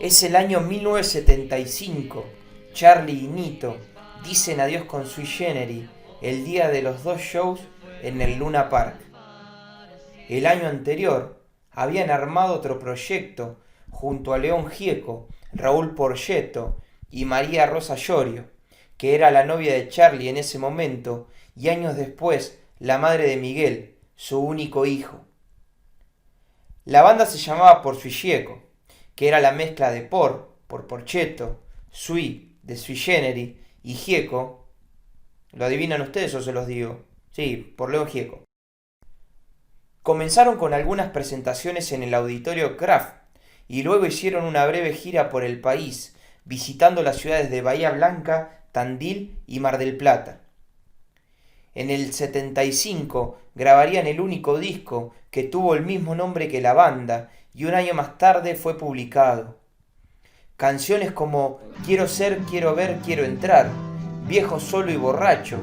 Es el año 1975. Charlie y Nito dicen adiós con Sui Generis el día de los dos shows en el Luna Park. El año anterior habían armado otro proyecto junto a León Gieco, Raúl Porgetto y María Rosa Llorio, que era la novia de Charlie en ese momento y años después la madre de Miguel, su único hijo. La banda se llamaba Por Sui Gieco, que era la mezcla de por Porchetto, Sui, de Sui Generis, y Gieco. ¿Lo adivinan ustedes o se los digo? Sí, por León Gieco. Comenzaron con algunas presentaciones en el Auditorio Kraft y luego hicieron una breve gira por el país, visitando las ciudades de Bahía Blanca, Tandil y Mar del Plata. En el 75 grabarían el único disco que tuvo el mismo nombre que la banda y un año más tarde fue publicado. Canciones como Quiero ser, quiero ver, quiero entrar, Viejo solo y borracho,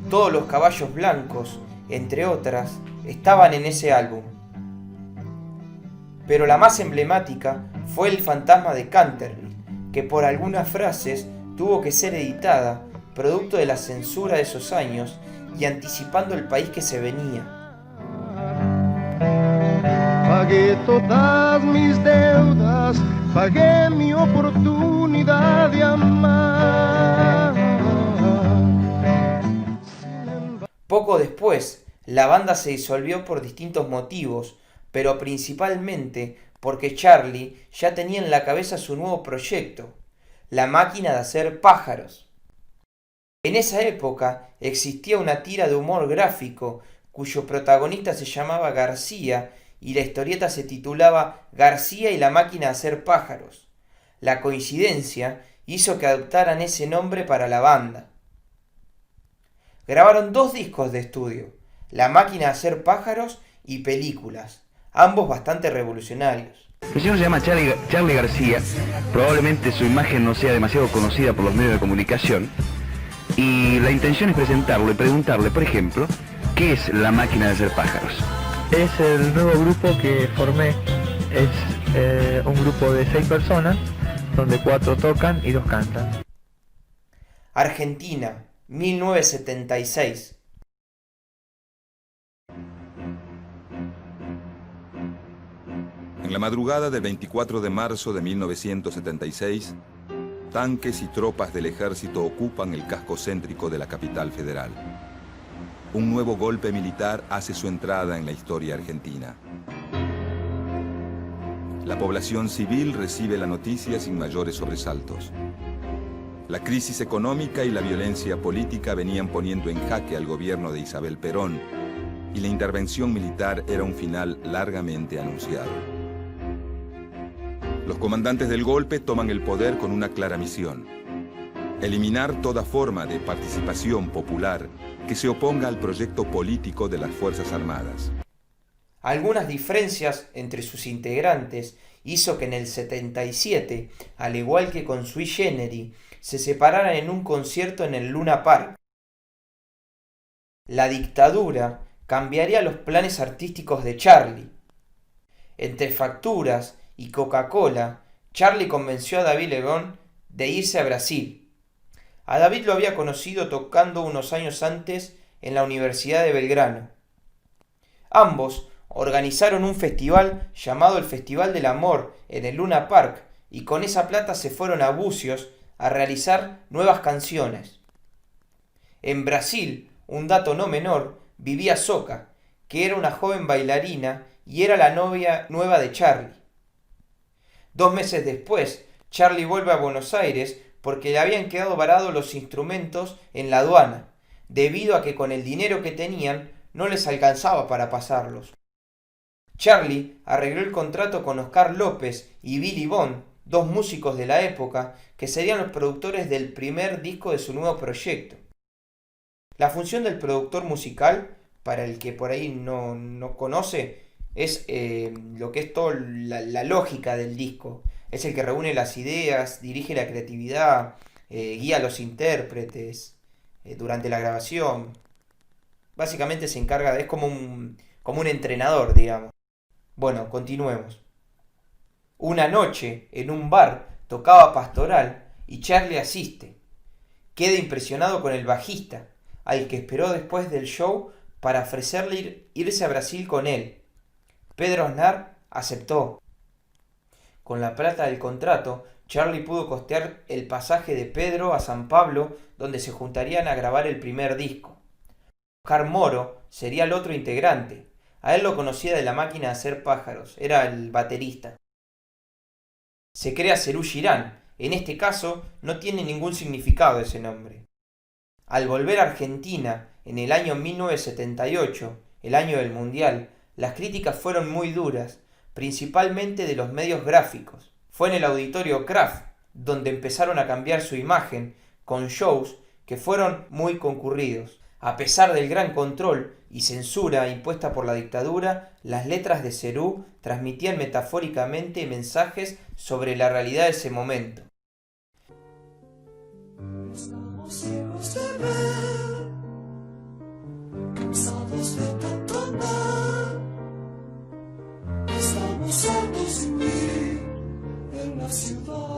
Todos los caballos blancos, entre otras, estaban en ese álbum. Pero la más emblemática fue El fantasma de Canterville, que por algunas frases tuvo que ser editada, producto de la censura de esos años y anticipando el país que se venía. Pagué todas mis deudas, pagué mi oportunidad de amar. Poco después, la banda se disolvió por distintos motivos, pero principalmente porque Charlie ya tenía en la cabeza su nuevo proyecto, la máquina de hacer pájaros. En esa época existía una tira de humor gráfico cuyo protagonista se llamaba García y la historieta se titulaba García y la máquina de hacer pájaros. La coincidencia hizo que adoptaran ese nombre para la banda. Grabaron 2 discos de estudio, La máquina de hacer pájaros y películas, ambos bastante revolucionarios. El señor se llama Charlie García, probablemente su imagen no sea demasiado conocida por los medios de comunicación, y la intención es presentarlo y preguntarle, por ejemplo, ¿qué es La máquina de hacer pájaros? Es el nuevo grupo que formé, es un grupo de 6 personas, donde 4 tocan y 2 cantan. Argentina, 1976. En la madrugada del 24 de marzo de 1976, tanques y tropas del ejército ocupan el casco céntrico de la capital federal. Un nuevo golpe militar hace su entrada en la historia argentina. La población civil recibe la noticia sin mayores sobresaltos. La crisis económica y la violencia política venían poniendo en jaque al gobierno de Isabel Perón, y la intervención militar era un final largamente anunciado. Los comandantes del golpe toman el poder con una clara misión: eliminar toda forma de participación popular que se oponga al proyecto político de las Fuerzas Armadas. Algunas diferencias entre sus integrantes hizo que en el 77, al igual que con Sui Generis, se separaran en un concierto en el Luna Park. La dictadura cambiaría los planes artísticos de Charlie. Entre facturas y Coca-Cola, Charlie convenció a David Lebón de irse a Brasil. A David lo había conocido tocando unos años antes en la Universidad de Belgrano. Ambos organizaron un festival llamado el Festival del Amor en el Luna Park y con esa plata se fueron a Bucios a realizar nuevas canciones. En Brasil, un dato no menor, vivía Soca, que era una joven bailarina y era la novia nueva de Charlie. 2 meses después, Charlie vuelve a Buenos Aires porque le habían quedado varados los instrumentos en la aduana, debido a que con el dinero que tenían no les alcanzaba para pasarlos. Charlie arregló el contrato con Oscar López y Billy Bond, 2 músicos de la época, que serían los productores del primer disco de su nuevo proyecto. La función del productor musical, para el que por ahí no conoce, es lo que es toda la lógica del disco. Es el que reúne las ideas, dirige la creatividad, guía a los intérpretes durante la grabación. Básicamente se encarga, es como un entrenador, digamos. Bueno, continuemos. Una noche, en un bar, tocaba Pastoral y Charlie asiste. Queda impresionado con el bajista, al que esperó después del show para ofrecerle irse a Brasil con él. Pedro Aznar aceptó. Con la plata del contrato, Charlie pudo costear el pasaje de Pedro a San Pablo, donde se juntarían a grabar el primer disco. Oscar Moro sería el otro integrante. A él lo conocía de La Máquina de Hacer Pájaros, era el baterista. Se crea Serú Girán. En este caso no tiene ningún significado ese nombre. Al volver a Argentina en el año 1978, el año del Mundial, las críticas fueron muy duras, principalmente de los medios gráficos. Fue en el Auditorio Kraft donde empezaron a cambiar su imagen, con shows que fueron muy concurridos. A pesar del gran control y censura impuesta por la dictadura, las letras de Serú transmitían metafóricamente mensajes sobre la realidad de ese momento. Estamos ciegos de ver, cansados de tanto andar. Estamos hartos de huir en la ciudad.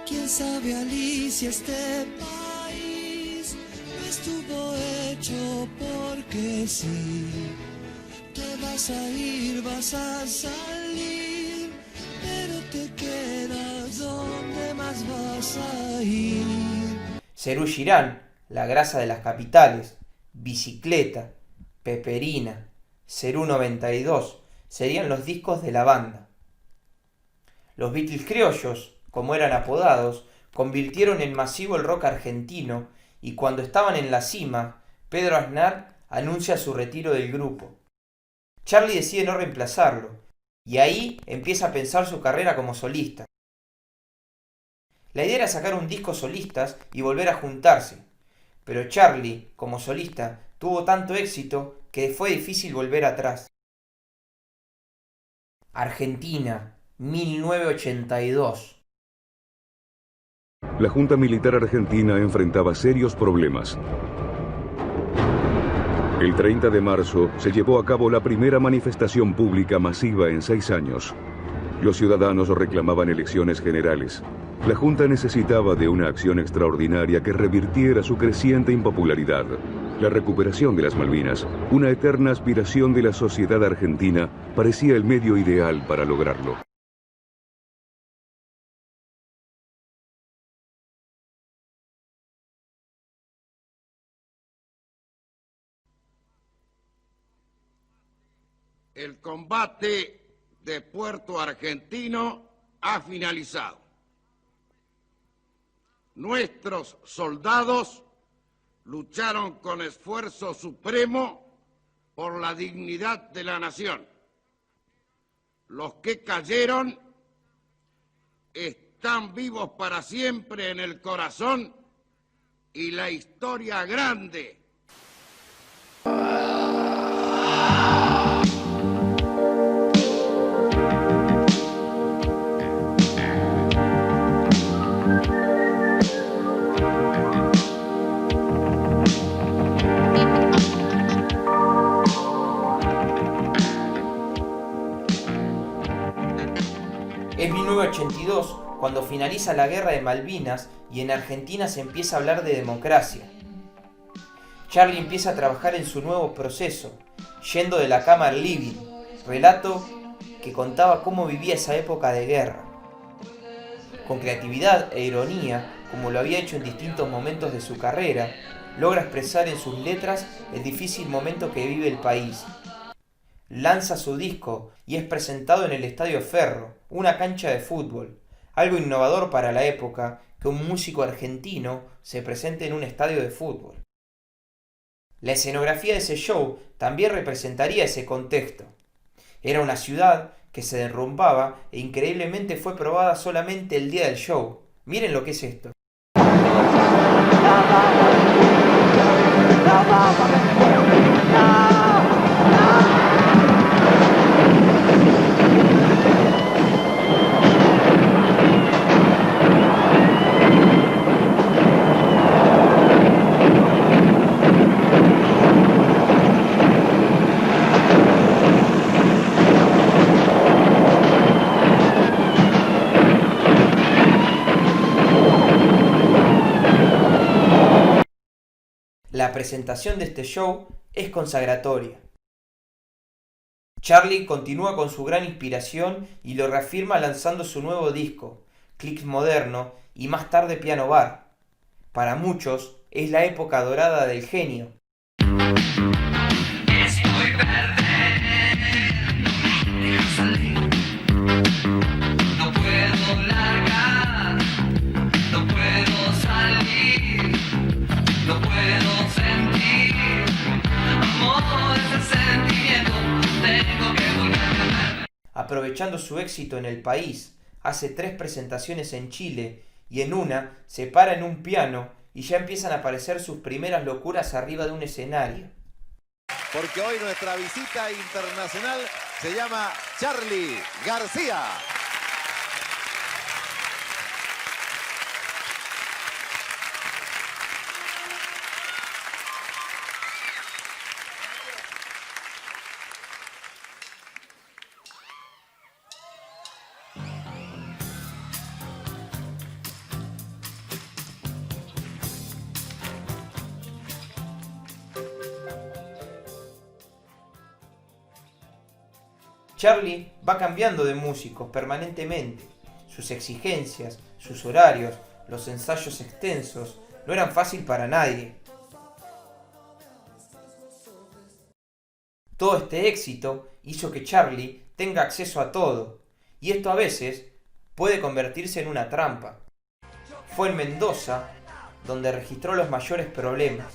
¿Quién sabe, Alicia, este país no estuvo hecho porque sí? Te vas a ir, vas a salir, pero te quedas donde más vas a ir. Serú Girán, La grasa de las capitales, Bicicleta, Peperina, Serú 92 serían los discos de la banda. Los Beatles criollos, como eran apodados, convirtieron en masivo el rock argentino y cuando estaban en la cima, Pedro Aznar anuncia su retiro del grupo. Charlie decide no reemplazarlo y ahí empieza a pensar su carrera como solista. La idea era sacar un disco solistas y volver a juntarse, pero Charlie, como solista, tuvo tanto éxito que fue difícil volver atrás. Argentina, 1982. La Junta Militar Argentina enfrentaba serios problemas. El 30 de marzo se llevó a cabo la primera manifestación pública masiva en 6 años. Los ciudadanos reclamaban elecciones generales. La Junta necesitaba de una acción extraordinaria que revirtiera su creciente impopularidad. La recuperación de las Malvinas, una eterna aspiración de la sociedad argentina, parecía el medio ideal para lograrlo. El combate de Puerto Argentino ha finalizado. Nuestros soldados lucharon con esfuerzo supremo por la dignidad de la nación. Los que cayeron están vivos para siempre en el corazón y la historia grande. Es 1982 cuando finaliza la guerra de Malvinas y en Argentina se empieza a hablar de democracia. Charlie empieza a trabajar en su nuevo proceso, yendo de la cama al living, relato que contaba cómo vivía esa época de guerra. Con creatividad e ironía, como lo había hecho en distintos momentos de su carrera, logra expresar en sus letras el difícil momento que vive el país. Lanza su disco y es presentado en el Estadio Ferro, una cancha de fútbol, algo innovador para la época que un músico argentino se presente en un estadio de fútbol. La escenografía de ese show también representaría ese contexto. Era una ciudad que se derrumbaba e increíblemente fue probada solamente el día del show. Miren lo que es esto. La presentación de este show es consagratoria. Charlie continúa con su gran inspiración y lo reafirma lanzando su nuevo disco, Click Moderno y más tarde Piano Bar. Para muchos es la época dorada del genio. No puedo largar, no puedo salir, no puedo sentir amor, ese sentimiento, tengo que volver a ver. Aprovechando su éxito en el país, hace 3 presentaciones en Chile y en una se para en un piano y ya empiezan a aparecer sus primeras locuras arriba de un escenario. Porque hoy nuestra visita internacional se llama Charly García. Charlie va cambiando de músicos permanentemente. Sus exigencias, sus horarios, los ensayos extensos no eran fácil para nadie. Todo este éxito hizo que Charlie tenga acceso a todo, y esto a veces puede convertirse en una trampa. Fue en Mendoza donde registró los mayores problemas.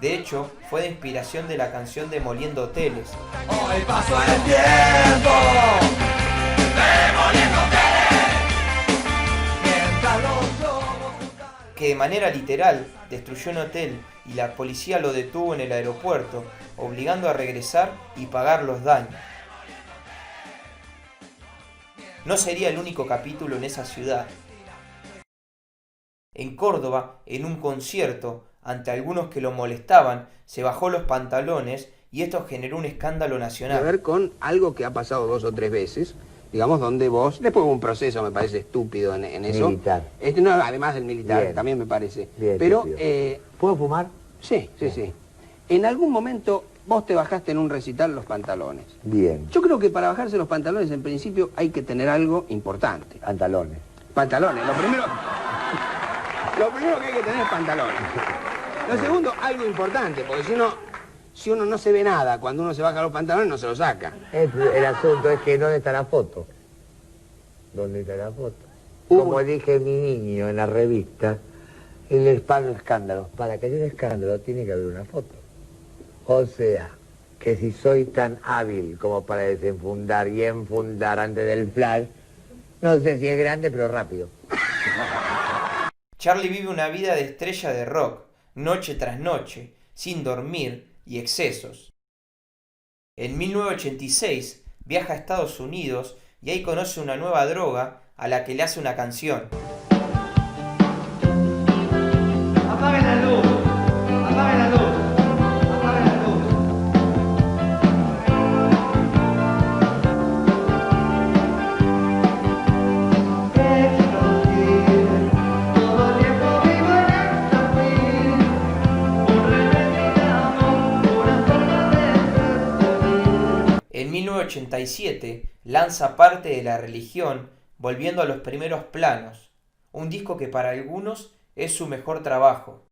De hecho, fue de inspiración de la canción Demoliendo Hoteles. Hoy pasó el tiempo, demoliendo hoteles, mientras los globos... Que de manera literal destruyó un hotel y la policía lo detuvo en el aeropuerto, obligando a regresar y pagar los daños. No sería el único capítulo en esa ciudad. En Córdoba, en un concierto, ante algunos que lo molestaban, se bajó los pantalones y esto generó un escándalo nacional. A ver con algo que ha pasado 2 o 3 veces, digamos, donde vos, después hubo un proceso, me parece estúpido en eso. Militar. No, además del militar, Bien. también me parece. Bien, pero, ¿puedo fumar? Sí. En algún momento vos te bajaste en un recital los pantalones. Bien. Yo creo que para bajarse los pantalones, en principio, hay que tener algo importante. Pantalones. Pantalones, lo primero que hay que tener es pantalones. Lo segundo, algo importante, porque si uno no se ve nada, cuando uno se baja los pantalones no se los saca. El asunto es que ¿dónde está la foto? ¿Dónde está la foto? Como dije mi niño en la revista, el escándalo. Para que haya un escándalo tiene que haber una foto. O sea, que si soy tan hábil como para desenfundar y enfundar antes del flash, no sé si es grande, pero rápido. Charlie vive una vida de estrella de rock, noche tras noche, sin dormir y excesos. En 1986 viaja a Estados Unidos y ahí conoce una nueva droga a la que le hace una canción. Apaguen la luz, apaguen la luz, apaguen la luz. Todo el tiempo vivo en esta vida, un rebelde de amor, una forma de ser. En 1987 lanza Parte de la Religión, volviendo a los primeros planos, un disco que para algunos es su mejor trabajo.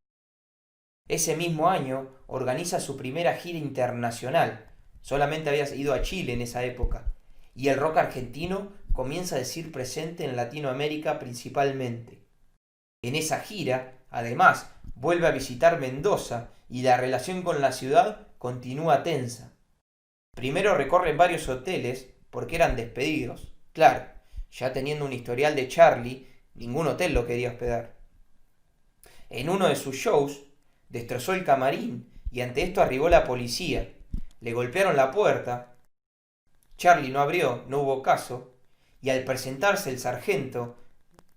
Ese mismo año organiza su primera gira internacional, solamente había ido a Chile en esa época, y el rock argentino comienza a decir presente en Latinoamérica principalmente. En esa gira, además, vuelve a visitar Mendoza y la relación con la ciudad continúa tensa. Primero recorren varios hoteles porque eran despedidos. Claro, ya teniendo un historial de Charlie, ningún hotel lo quería hospedar. En uno de sus shows, destrozó el camarín y ante esto arribó la policía. Le golpearon la puerta. Charlie no abrió, no hubo caso, y al presentarse el sargento,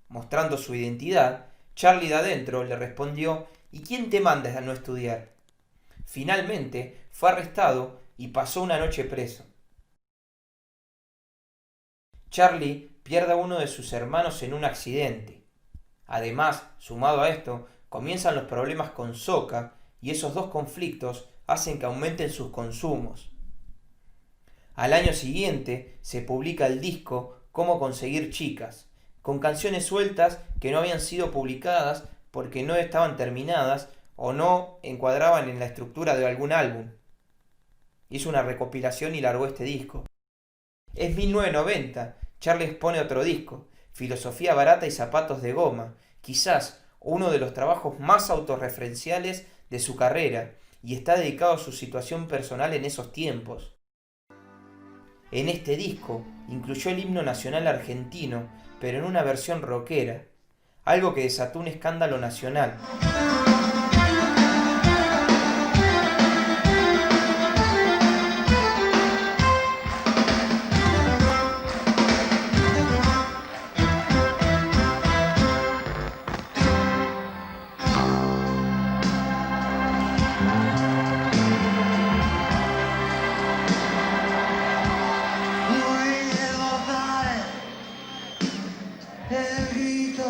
mostrando su identidad, Charlie de adentro le respondió: ¿y quién te manda a no estudiar? Finalmente fue arrestado y pasó una noche preso. Charlie pierde a uno de sus hermanos en un accidente. Además, sumado a esto, comienzan los problemas con Soca y esos dos conflictos hacen que aumenten sus consumos. Al año siguiente se publica el disco Cómo conseguir chicas, con canciones sueltas que no habían sido publicadas porque no estaban terminadas o no encuadraban en la estructura de algún álbum. Hizo una recopilación y largó este disco. Es 1990, Charlie expone otro disco, Filosofía barata y zapatos de goma, quizás uno de los trabajos más autorreferenciales de su carrera, y está dedicado a su situación personal en esos tiempos. En este disco incluyó el himno nacional argentino, pero en una versión rockera, algo que desató un escándalo nacional. El grito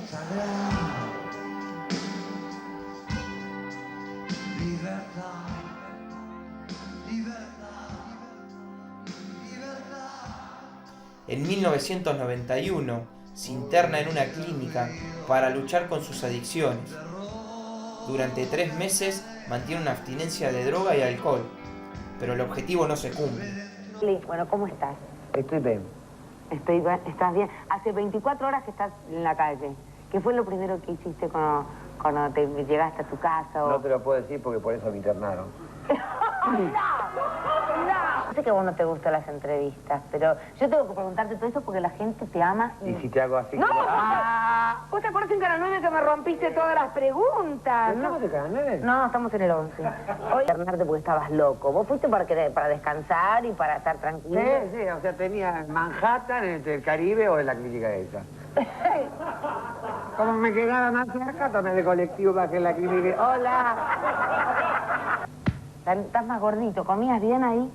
sagrado, libertad, libertad, libertad. En 1991 se interna en una clínica para luchar con sus adicciones. Durante 3 meses mantiene una abstinencia de droga y alcohol, pero el objetivo no se cumple. Bueno, ¿cómo estás? Estoy bien. ¿Estás bien? Hace 24 horas que estás en la calle. ¿Qué fue lo primero que hiciste cuando te llegaste a tu casa? No te lo puedo decir porque por eso me internaron. No. Sé que a vos no te gustan las entrevistas, pero yo tengo que preguntarte todo eso porque la gente te ama. ¿Y si te hago así? ¡No! ¿Vos te acuerdas en Canal 9 que me rompiste todas las preguntas? ¿Estamos en Canal 9? No, estamos en el 11. Hoy internarte porque estabas loco. ¿Vos fuiste para descansar y para estar tranquilo? Sí, o sea, tenía Manhattan, entre el Caribe o en la clínica esa. Como me quedaba más cerca, tomé el colectivo para que la clínica... ¡Hola! ¿Estás más gordito? ¿Comías bien ahí?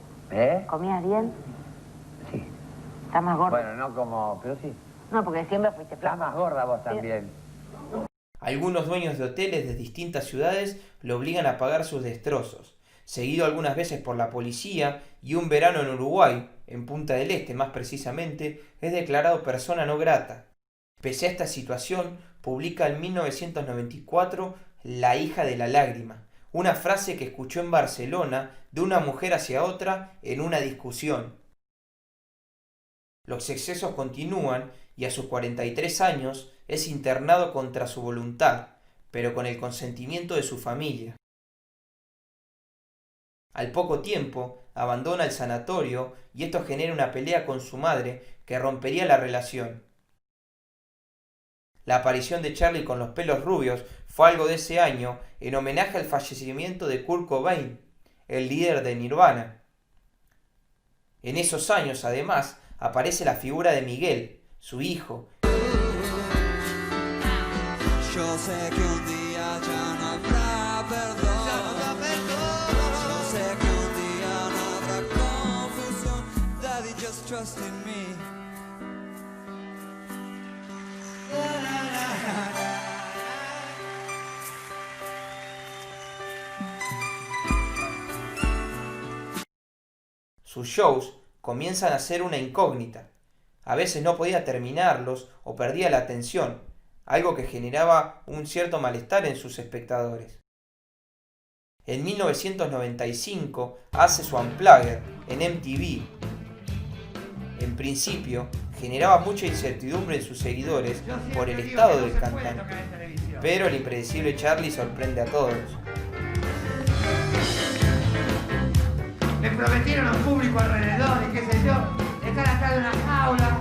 ¿Comías bien? Sí. ¿Estás más gordo? Bueno, no como... pero sí. No, porque siempre fuiste flaco. Estás más gorda vos también. Algunos dueños de hoteles de distintas ciudades lo obligan a pagar sus destrozos, seguido algunas veces por la policía, y un verano en Uruguay, en Punta del Este más precisamente, es declarado persona no grata. Pese a esta situación, publica en 1994 La hija de la lágrima, una frase que escuchó en Barcelona de una mujer hacia otra en una discusión. Los excesos continúan y a sus 43 años es internado contra su voluntad, pero con el consentimiento de su familia. Al poco tiempo, abandona el sanatorio y esto genera una pelea con su madre que rompería la relación. La aparición de Charlie con los pelos rubios fue algo de ese año en homenaje al fallecimiento de Kurt Cobain, el líder de Nirvana. En esos años, además, aparece la figura de Miguel, su hijo. Yo sé que un día ya no habrá perdón. Yo sé que un día no habrá confusión. Daddy, just trust in me. Sus shows comienzan a ser una incógnita. A veces no podía terminarlos o perdía la atención, algo que generaba un cierto malestar en sus espectadores. En 1995 hace su Unplugged en MTV. En principio, generaba mucha incertidumbre en sus seguidores por el estado del cantante, pero el impredecible Charlie sorprende a todos. Le prometieron a un público alrededor y qué sé yo, estar atrás de una jaula.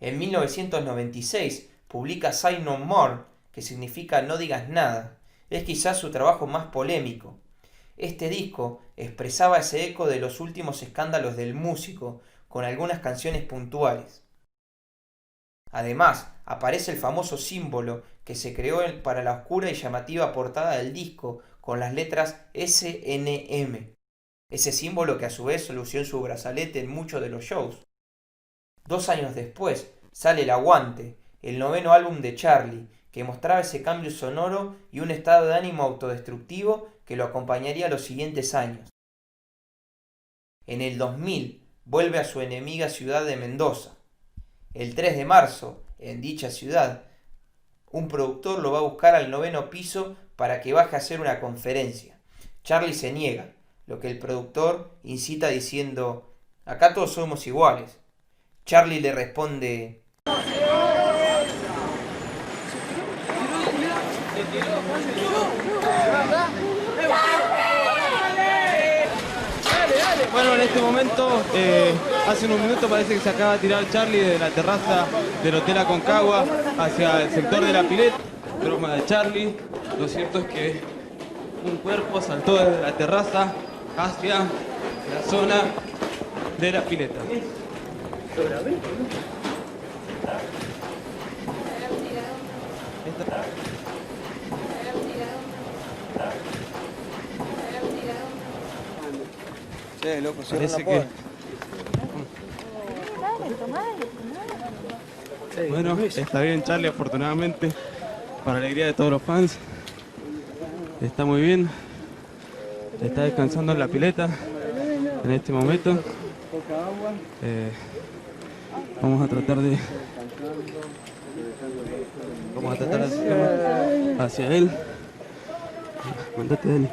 En 1996 publica Say No More, que significa No digas nada. Es quizás su trabajo más polémico. Este disco expresaba ese eco de los últimos escándalos del músico, con algunas canciones puntuales. Además, aparece el famoso símbolo que se creó para la oscura y llamativa portada del disco, con las letras SNM, ese símbolo que a su vez lució en su brazalete en muchos de los shows. 2 años después sale El Aguante, el 9º álbum de Charlie, que mostraba ese cambio sonoro y un estado de ánimo autodestructivo que lo acompañaría los siguientes años. En el 2000 vuelve a su enemiga ciudad de Mendoza. El 3 de marzo, en dicha ciudad, un productor lo va a buscar al 9º piso para que baje a hacer una conferencia. Charlie se niega, lo que el productor incita diciendo: acá todos somos iguales. Charlie le responde: Bueno, en este momento, hace unos minutos parece que se acaba de tirar Charlie de la terraza del Hotel Aconcagua hacia el sector de la pileta. Broma de Charlie. Lo cierto es que un cuerpo saltó desde la terraza hacia la zona de la pileta. Loco, parece que... Bueno, está bien Charlie, afortunadamente, para alegría de todos los fans. Está muy bien. Está descansando en la pileta en este momento. Vamos a tratar de acercarnos hacia él. Mándate, Dani.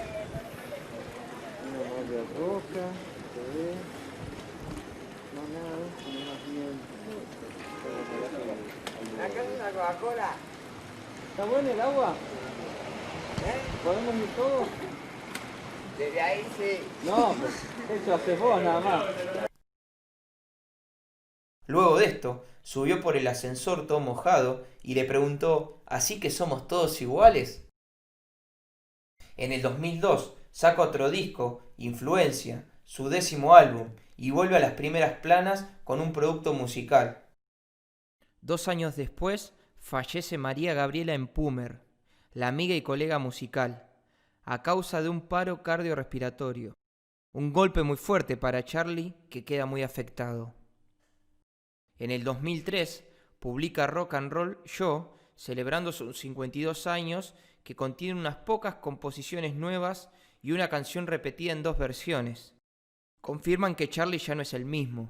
Coca-Cola. ¿Está bueno el agua? ¿Podemos ir todos? Desde ahí sí. No, pues eso hace vos nada más. Luego de esto, subió por el ascensor todo mojado y le preguntó: ¿así que somos todos iguales? En el 2002 saca otro disco, Influencia, su 10º álbum, y vuelve a las primeras planas con un producto musical. 2 años después, fallece María Gabriela Empumer, la amiga y colega musical, a causa de un paro cardiorrespiratorio. Un golpe muy fuerte para Charlie, que queda muy afectado. En el 2003 publica Rock and Roll Yo, celebrando sus 52 años, que contiene unas pocas composiciones nuevas y una canción repetida en 2 versiones. Confirman que Charlie ya no es el mismo.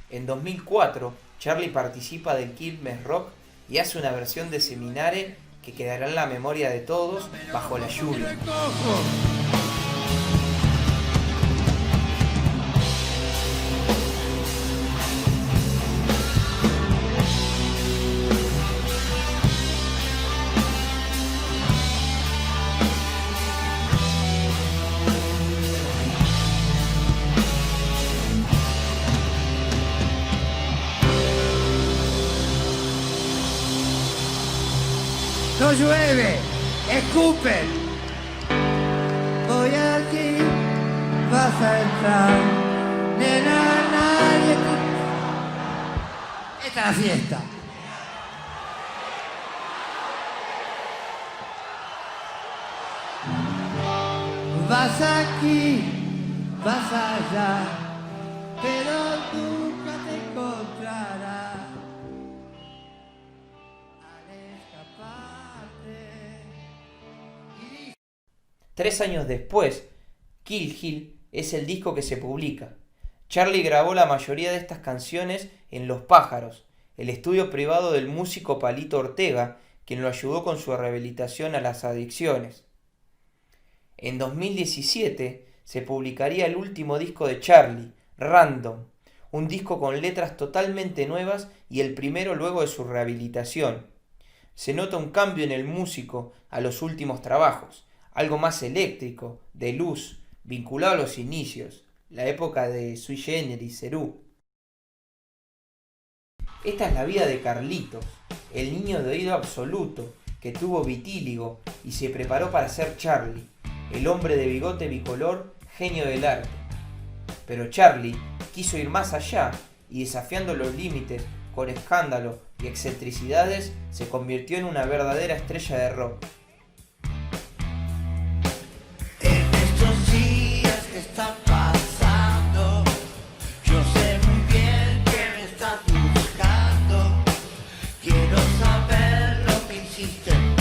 En 2004, Charlie participa del Quilmes Rock y hace una versión de Seminare que quedará en la memoria de todos, Bajo la lluvia. No llueve, escupen. Voy aquí, vas a entrar. Nena, nadie te... Esta es la fiesta. Vas aquí, vas allá, pero nunca te encontrarás. 3 años después, Kill Hill es el disco que se publica. Charlie grabó la mayoría de estas canciones en Los Pájaros, el estudio privado del músico Palito Ortega, quien lo ayudó con su rehabilitación a las adicciones. En 2017 se publicaría el último disco de Charlie, Random, un disco con letras totalmente nuevas y el primero luego de su rehabilitación. Se nota un cambio en el músico a los últimos trabajos, algo más eléctrico, de luz, vinculado a los inicios, la época de Sui Generis, Cerú. Esta es la vida de Carlitos, el niño de oído absoluto, que tuvo vitíligo y se preparó para ser Charlie, el hombre de bigote bicolor, genio del arte. Pero Charlie quiso ir más allá y, desafiando los límites con escándalo y excentricidades, se convirtió en una verdadera estrella de rock. existe.